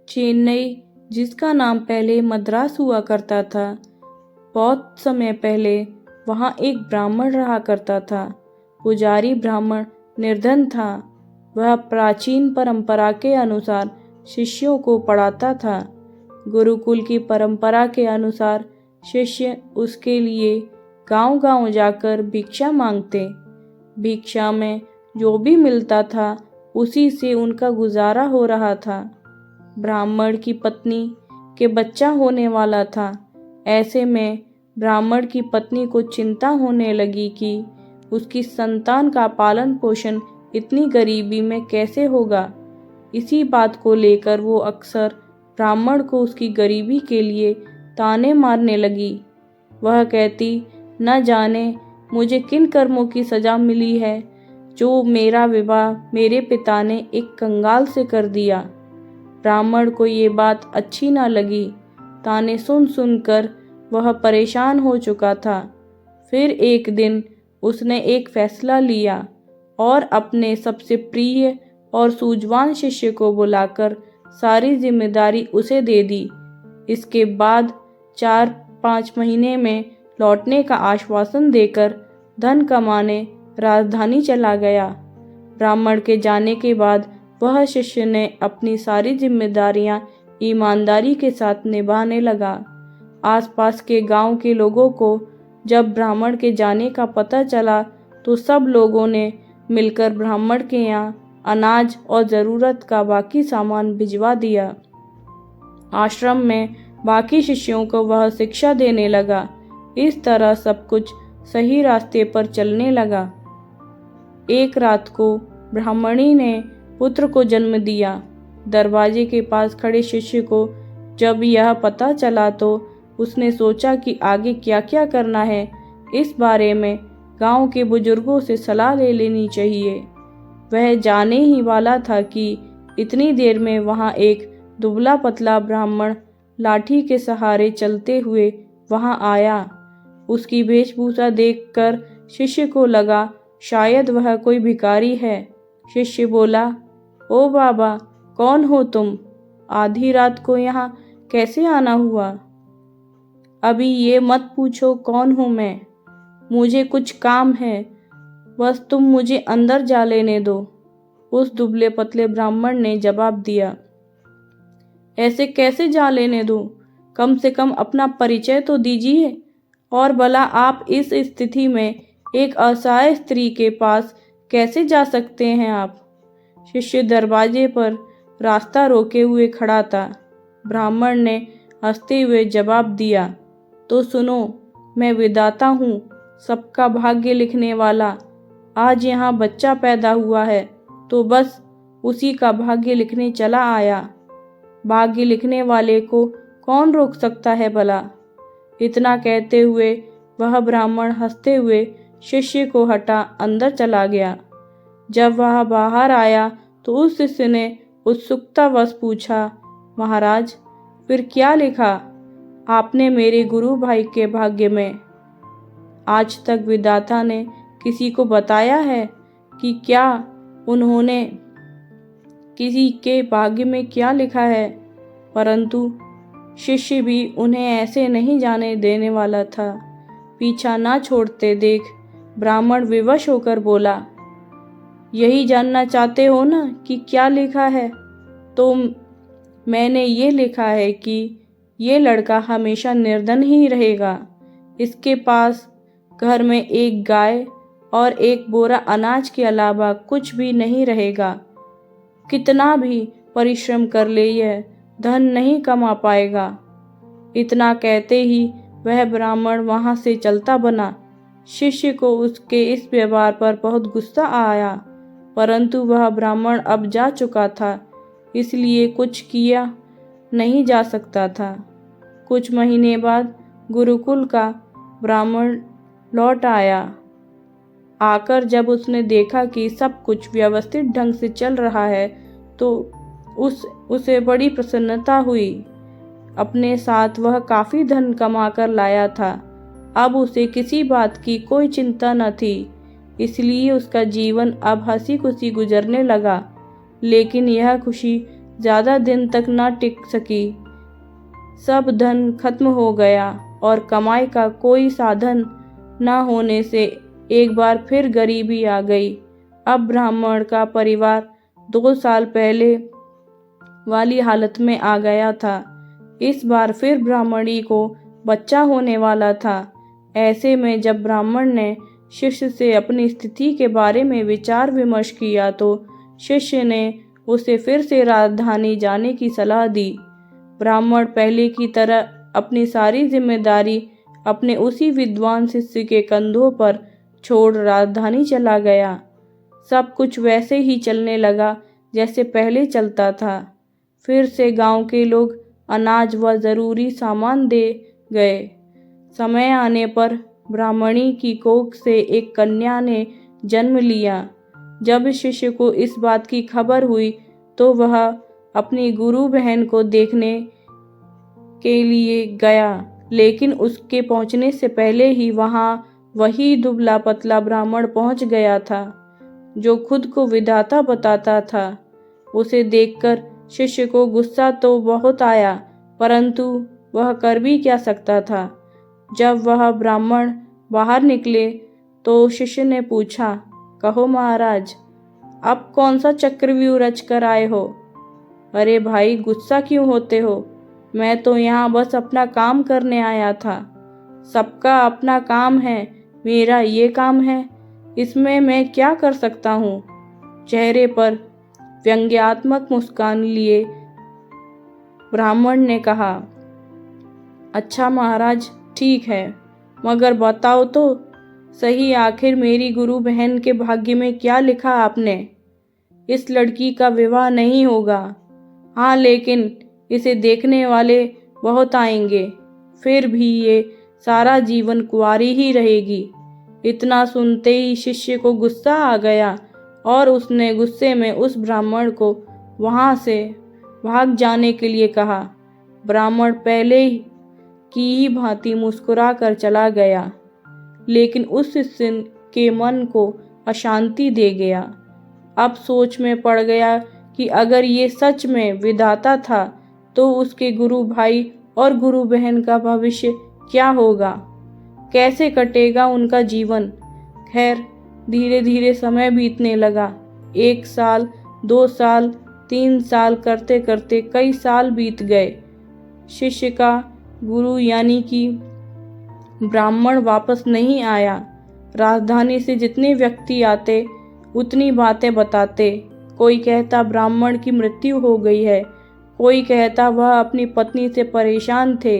चेन्नई, जिसका नाम पहले मद्रास हुआ करता था, बहुत समय पहले वहाँ एक ब्राह्मण रहा करता था। पुजारी ब्राह्मण निर्धन था। वह प्राचीन परंपरा के अनुसार शिष्यों को पढ़ाता था। गुरुकुल की परंपरा के अनुसार शिष्य उसके लिए गांव-गांव जाकर भिक्षा मांगते। भिक्षा में जो भी मिलता था उसी से उनका गुजारा हो रहा था। ब्राह्मण की पत्नी के बच्चा होने वाला था। ऐसे में ब्राह्मण की पत्नी को चिंता होने लगी कि उसकी संतान का पालन पोषण इतनी गरीबी में कैसे होगा। इसी बात को लेकर वो अक्सर ब्राह्मण को उसकी गरीबी के लिए ताने मारने लगी। वह कहती, न जाने मुझे किन कर्मों की सजा मिली है जो मेरा विवाह मेरे पिता ने एक कंगाल से कर दिया। ब्राह्मण को ये बात अच्छी न लगी। ताने सुन सुनकर वह परेशान हो चुका था। फिर एक दिन उसने एक फैसला लिया और अपने सबसे प्रिय और सूझवान शिष्य को बुलाकर सारी जिम्मेदारी उसे दे दी। इसके बाद 4-5 महीने में लौटने का आश्वासन देकर धन कमाने राजधानी चला गया। ब्राह्मण के जाने के बाद वह शिष्य ने अपनी सारी जिम्मेदारियां ईमानदारी के साथ निभाने लगा। आसपास के गांव के लोगों को जब ब्राह्मण के जाने का पता चला तो सब लोगों ने मिलकर ब्राह्मण के यहाँ अनाज और ज़रूरत का बाकी सामान भिजवा दिया। आश्रम में बाकी शिष्यों को वह शिक्षा देने लगा। इस तरह सब कुछ सही रास्ते पर चलने लगा। एक रात को ब्राह्मणी ने पुत्र को जन्म दिया। दरवाजे के पास खड़े शिष्य को जब यह पता चला तो उसने सोचा कि आगे क्या क्या करना है। इस बारे में गांव के बुजुर्गों से सलाह ले लेनी चाहिए। वह जाने ही वाला था कि इतनी देर में वहां एक दुबला पतला ब्राह्मण लाठी के सहारे चलते हुए वहां आया। उसकी वेशभूषा देखकर शिष्य को लगा शायद वह कोई भिखारी है। शिष्य बोला, ओ बाबा, कौन हो तुम? आधी रात को यहाँ कैसे आना हुआ? अभी ये मत पूछो कौन हूँ मैं। मुझे कुछ काम है, बस तुम मुझे अंदर जा लेने दो। उस दुबले पतले ब्राह्मण ने जवाब दिया, ऐसे कैसे जा लेने दो? कम से कम अपना परिचय तो दीजिए। और भला आप इस स्थिति में एक असहाय स्त्री के पास कैसे जा सकते हैं आप? शिष्य दरवाजे पर रास्ता रोके हुए खड़ा था। ब्राह्मण ने हंसते हुए जवाब दिया, तो सुनो, मैं विधाता हूँ, सबका भाग्य लिखने वाला। आज यहाँ बच्चा पैदा हुआ है तो बस उसी का भाग्य लिखने चला आया। भाग्य लिखने वाले को कौन रोक सकता है भला? इतना कहते हुए वह ब्राह्मण हंसते हुए शिष्य को हटा अंदर चला गया। जब वह बाहर आया तो उस शिष्य ने उत्सुकतावश पूछा, महाराज, फिर क्या लिखा आपने मेरे गुरु भाई के भाग्य में? आज तक विधाता ने किसी को बताया है कि क्या उन्होंने किसी के भाग्य में क्या लिखा है? परंतु शिष्य भी उन्हें ऐसे नहीं जाने देने वाला था। पीछा ना छोड़ते देख ब्राह्मण विवश होकर बोला, यही जानना चाहते हो ना कि क्या लिखा है? तो मैंने ये लिखा है कि ये लड़का हमेशा निर्धन ही रहेगा। इसके पास घर में एक गाय और एक बोरा अनाज के अलावा कुछ भी नहीं रहेगा। कितना भी परिश्रम कर ले यह धन नहीं कमा पाएगा। इतना कहते ही वह ब्राह्मण वहां से चलता बना। शिष्य को उसके इस व्यवहार पर बहुत गुस्सा आया, परंतु वह ब्राह्मण अब जा चुका था, इसलिए कुछ किया नहीं जा सकता था। कुछ महीने बाद गुरुकुल का ब्राह्मण लौट आया। आकर जब उसने देखा कि सब कुछ व्यवस्थित ढंग से चल रहा है तो उसे बड़ी प्रसन्नता हुई। अपने साथ वह काफ़ी धन कमा कर लाया था। अब उसे किसी बात की कोई चिंता न थी, इसलिए उसका जीवन अब हंसी खुशी गुजरने लगा। लेकिन यह खुशी ज़्यादा दिन तक न टिक सकी। सब धन खत्म हो गया और कमाई का कोई साधन न होने से एक बार फिर गरीबी आ गई। अब ब्राह्मण का परिवार 2 साल पहले वाली हालत में आ गया था। इस बार फिर ब्राह्मणी को बच्चा होने वाला था। ऐसे में जब ब्राह्मण ने शिष्य से अपनी स्थिति के बारे में विचार विमर्श किया तो शिष्य ने उसे फिर से राजधानी जाने की सलाह दी। ब्राह्मण पहले की तरह अपनी सारी जिम्मेदारी अपने उसी विद्वान शिष्य के कंधों पर छोड़ राजधानी चला गया। सब कुछ वैसे ही चलने लगा जैसे पहले चलता था। फिर से गांव के लोग अनाज व ज़रूरी सामान दे गए। समय आने पर ब्राह्मणी की कोख से एक कन्या ने जन्म लिया। जब शिष्य को इस बात की खबर हुई तो वह अपनी गुरु बहन को देखने के लिए गया, लेकिन उसके पहुंचने से पहले ही वहां वही दुबला पतला ब्राह्मण पहुंच गया था जो खुद को विधाता बताता था। उसे देखकर शिष्य को गुस्सा तो बहुत आया, परंतु वह कर भी क्या सकता था। जब वह ब्राह्मण बाहर निकले तो शिष्य ने पूछा, कहो महाराज, अब कौन सा चक्रव्यूह रच कर आए हो? अरे भाई, गुस्सा क्यों होते हो? मैं तो यहाँ बस अपना काम करने आया था। सबका अपना काम है, मेरा ये काम है, इसमें मैं क्या कर सकता हूँ? चेहरे पर व्यंग्यात्मक मुस्कान लिए ब्राह्मण ने कहा, अच्छा महाराज, ठीक है, मगर बताओ तो सही, आखिर मेरी गुरु बहन के भाग्य में क्या लिखा आपने? इस लड़की का विवाह नहीं होगा। हाँ, लेकिन इसे देखने वाले बहुत आएंगे, फिर भी ये सारा जीवन कुंवारी ही रहेगी। इतना सुनते ही शिष्य को गुस्सा आ गया और उसने गुस्से में उस ब्राह्मण को वहां से भाग जाने के लिए कहा। ब्राह्मण पहले की ही भांति मुस्कुरा कर चला गया, लेकिन उस शिष्य के मन को अशांति दे गया। अब सोच में पड़ गया कि अगर ये सच में विधाता था तो उसके गुरु भाई और गुरु बहन का भविष्य क्या होगा, कैसे कटेगा उनका जीवन। खैर, धीरे धीरे समय बीतने लगा। 1 साल, 2 साल, 3 साल करते करते कई साल बीत गए। शिष्य का गुरु यानी कि ब्राह्मण वापस नहीं आया। राजधानी से जितने व्यक्ति आते उतनी बातें बताते। कोई कहता ब्राह्मण की मृत्यु हो गई है, कोई कहता वह अपनी पत्नी से परेशान थे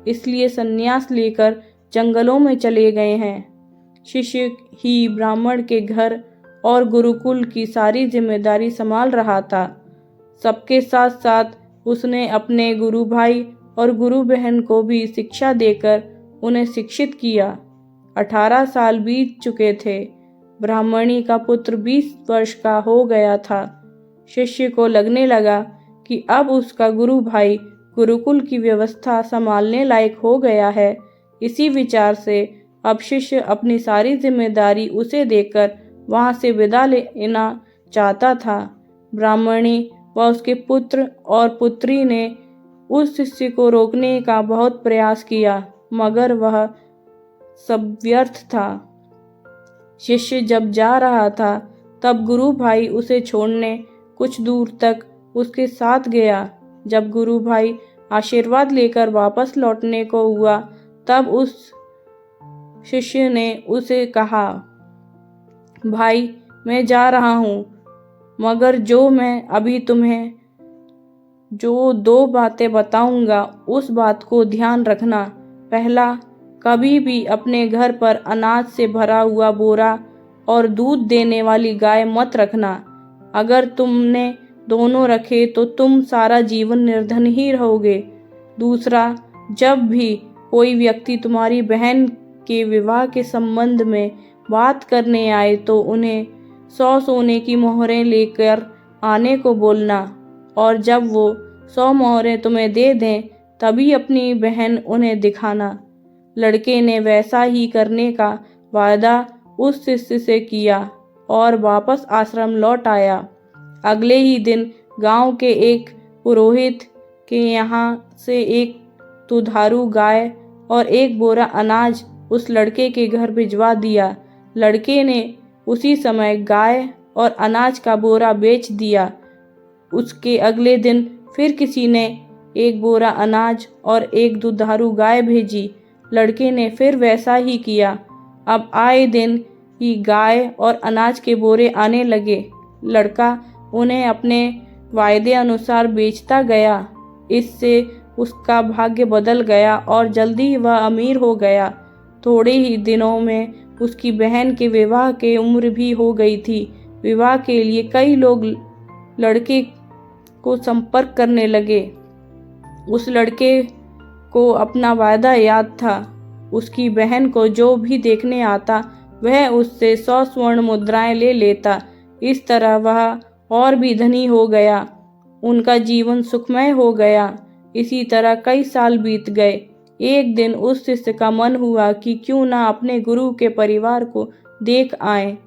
इसलिए संन्यास लेकर जंगलों में चले गए हैं। शिष्य ही ब्राह्मण के घर और गुरुकुल की सारी जिम्मेदारी संभाल रहा था। सबके साथ साथ उसने अपने गुरु भाई और गुरु बहन को भी शिक्षा देकर उन्हें शिक्षित किया। 18 साल बीत चुके थे। ब्राह्मणी का पुत्र 20 वर्ष का हो गया था। शिष्य को लगने लगा कि अब उसका गुरु भाई गुरुकुल की व्यवस्था संभालने लायक हो गया है। इसी विचार से अब शिष्य अपनी सारी जिम्मेदारी उसे देकर वहां से विदा लेना चाहता था। ब्राह्मणी व उसके पुत्र और पुत्री ने उस शिष्य को रोकने का बहुत प्रयास किया, मगर वह सब व्यर्थ था। शिष्य जब जा रहा था तब गुरु भाई उसे छोड़ने कुछ दूर तक उसके साथ गया। जब गुरु भाई आशीर्वाद लेकर वापस लौटने को हुआ तब उस शिष्य ने उसे कहा, भाई, मैं जा रहा हूँ, मगर जो मैं अभी तुम्हें जो 2 बातें बताऊंगा उस बात को ध्यान रखना। पहला, कभी भी अपने घर पर अनाज से भरा हुआ बोरा और दूध देने वाली गाय मत रखना। अगर तुमने दोनों रखे तो तुम सारा जीवन निर्धन ही रहोगे। दूसरा, जब भी कोई व्यक्ति तुम्हारी बहन के विवाह के संबंध में बात करने आए तो उन्हें 100 सोने की मोहरें लेकर आने को बोलना, और जब वो 100 मोहरें तुम्हें दे दें तभी अपनी बहन उन्हें दिखाना। लड़के ने वैसा ही करने का वादा उस शिष्य से किया और वापस आश्रम लौट आया। अगले ही दिन गांव के एक पुरोहित के यहाँ से एक दुधारू गाय और एक बोरा अनाज उस लड़के के घर भिजवा दिया। लड़के ने उसी समय गाय और अनाज का बोरा बेच दिया। उसके अगले दिन फिर किसी ने एक बोरा अनाज और एक दुधारू गाय भेजी। लड़के ने फिर वैसा ही किया। अब आए दिन ही गाय और अनाज के बोरे आने लगे। लड़का उन्हें अपने वायदे अनुसार बेचता गया। इससे उसका भाग्य बदल गया और जल्दी ही वह अमीर हो गया। थोड़े ही दिनों में उसकी बहन के विवाह की उम्र भी हो गई थी। विवाह के लिए कई लोग लड़के को संपर्क करने लगे। उस लड़के को अपना वायदा याद था। उसकी बहन को जो भी देखने आता वह उससे 100 स्वर्ण मुद्राएं ले लेता। इस तरह वह और भी धनी हो गया। उनका जीवन सुखमय हो गया। इसी तरह कई साल बीत गए। एक दिन उस शिष्य का मन हुआ कि क्यों ना अपने गुरु के परिवार को देख आए,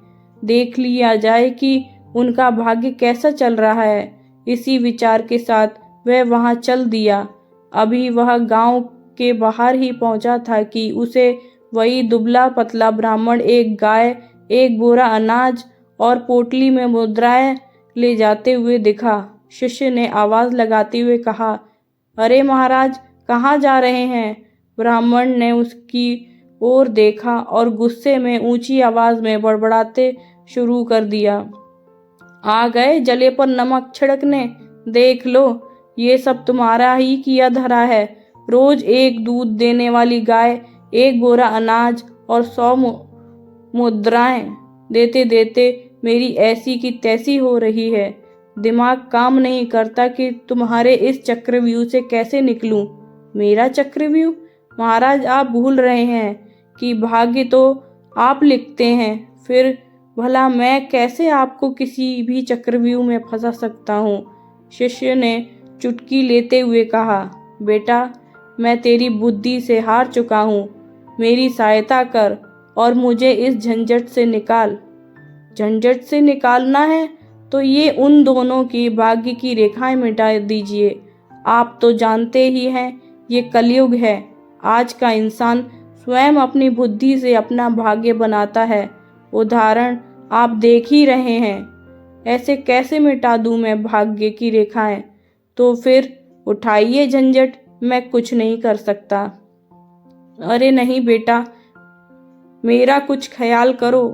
देख लिया जाए कि उनका भाग्य कैसा चल रहा है। इसी विचार के साथ वह वहां चल दिया। अभी वह गांव के बाहर ही पहुंचा था कि उसे वही दुबला पतला ब्राह्मण एक गाय, एक बोरा अनाज और पोटली में मुद्राएं ले जाते हुए दिखा। शिष्य ने आवाज लगाते हुए कहा, अरे महाराज, कहाँ जा रहे हैं? ब्राह्मण ने उसकी ओर देखा और गुस्से में ऊंची आवाज में बड़बड़ाते शुरू कर दिया, आ गए जले पर नमक छिड़कने। देख लो, ये सब तुम्हारा ही किया धरा है। रोज एक दूध देने वाली गाय, एक बोरा अनाज और 100 मुद्राएं देते देते मेरी ऐसी की तैसी हो रही है। दिमाग काम नहीं करता कि तुम्हारे इस चक्रव्यूह से कैसे निकलूं। मेरा चक्रव्यूह? महाराज, आप भूल रहे हैं कि भाग्य तो आप लिखते हैं। फिर भला मैं कैसे आपको किसी भी चक्रव्यूह में फंसा सकता हूँ? शिष्य ने चुटकी लेते हुए कहा, बेटा, मैं तेरी बुद्धि से हार चुका हूँ। मेरी सहायता कर और मुझे इस झंझट से निकाल। झंझट से निकालना है तो ये उन दोनों की भाग्य की रेखाएं मिटा दीजिए। आप तो जानते ही हैं, ये कलयुग है। आज का इंसान स्वयं अपनी बुद्धि से अपना भाग्य बनाता है। उदाहरण आप देख ही रहे हैं। ऐसे कैसे मिटा दूं मैं भाग्य की रेखाएं? तो फिर उठाइए झंझट, मैं कुछ नहीं कर सकता। अरे नहीं बेटा, मेरा कुछ ख्याल करो।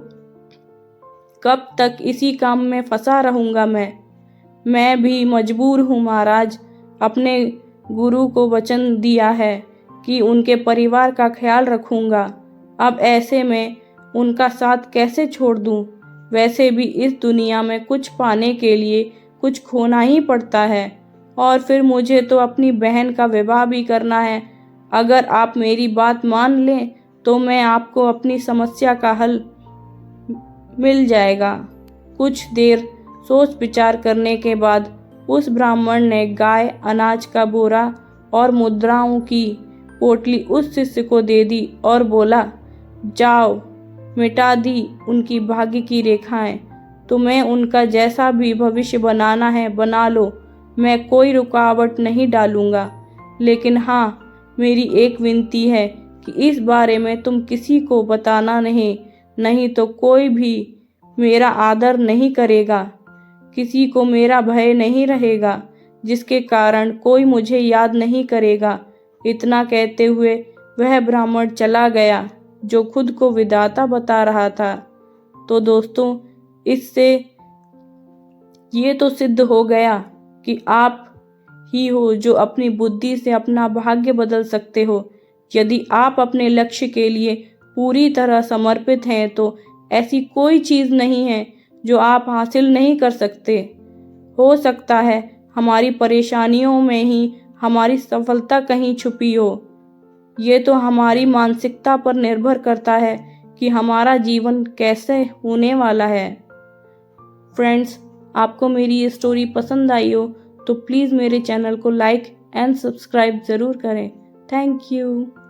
कब तक इसी काम में फंसा रहूंगा मैं भी मजबूर हूँ महाराज। अपने गुरु को वचन दिया है कि उनके परिवार का ख्याल रखूंगा। अब ऐसे में उनका साथ कैसे छोड़ दूं? वैसे भी इस दुनिया में कुछ पाने के लिए कुछ खोना ही पड़ता है। और फिर मुझे तो अपनी बहन का विवाह भी करना है। अगर आप मेरी बात मान लें तो मैं आपको अपनी समस्या का हल मिल जाएगा। कुछ देर सोच विचार करने के बाद उस ब्राह्मण ने गाय, अनाज का बोरा और मुद्राओं की पोटली उस शिष्य को दे दी और बोला, जाओ, मिटा दी उनकी भाग्य की रेखाएं। तुम्हें उनका जैसा भी भविष्य बनाना है बना लो, मैं कोई रुकावट नहीं डालूंगा। लेकिन हाँ, मेरी एक विनती है कि इस बारे में तुम किसी को बताना नहीं तो कोई भी मेरा आदर नहीं करेगा, किसी को मेरा भय नहीं रहेगा, जिसके कारण कोई मुझे याद नहीं करेगा। इतना कहते हुए वह ब्राह्मण चला गया जो खुद को विधाता बता रहा था। तो दोस्तों, इससे ये तो सिद्ध हो गया कि आप ही हो जो अपनी बुद्धि से अपना भाग्य बदल सकते हो। यदि आप अपने लक्ष्य के लिए पूरी तरह समर्पित हैं तो ऐसी कोई चीज़ नहीं है जो आप हासिल नहीं कर सकते। हो सकता है हमारी परेशानियों में ही हमारी सफलता कहीं छुपी हो। ये तो हमारी मानसिकता पर निर्भर करता है कि हमारा जीवन कैसे होने वाला है। फ्रेंड्स, आपको मेरी ये स्टोरी पसंद आई हो तो प्लीज़ मेरे चैनल को लाइक एंड सब्सक्राइब ज़रूर करें। Thank you.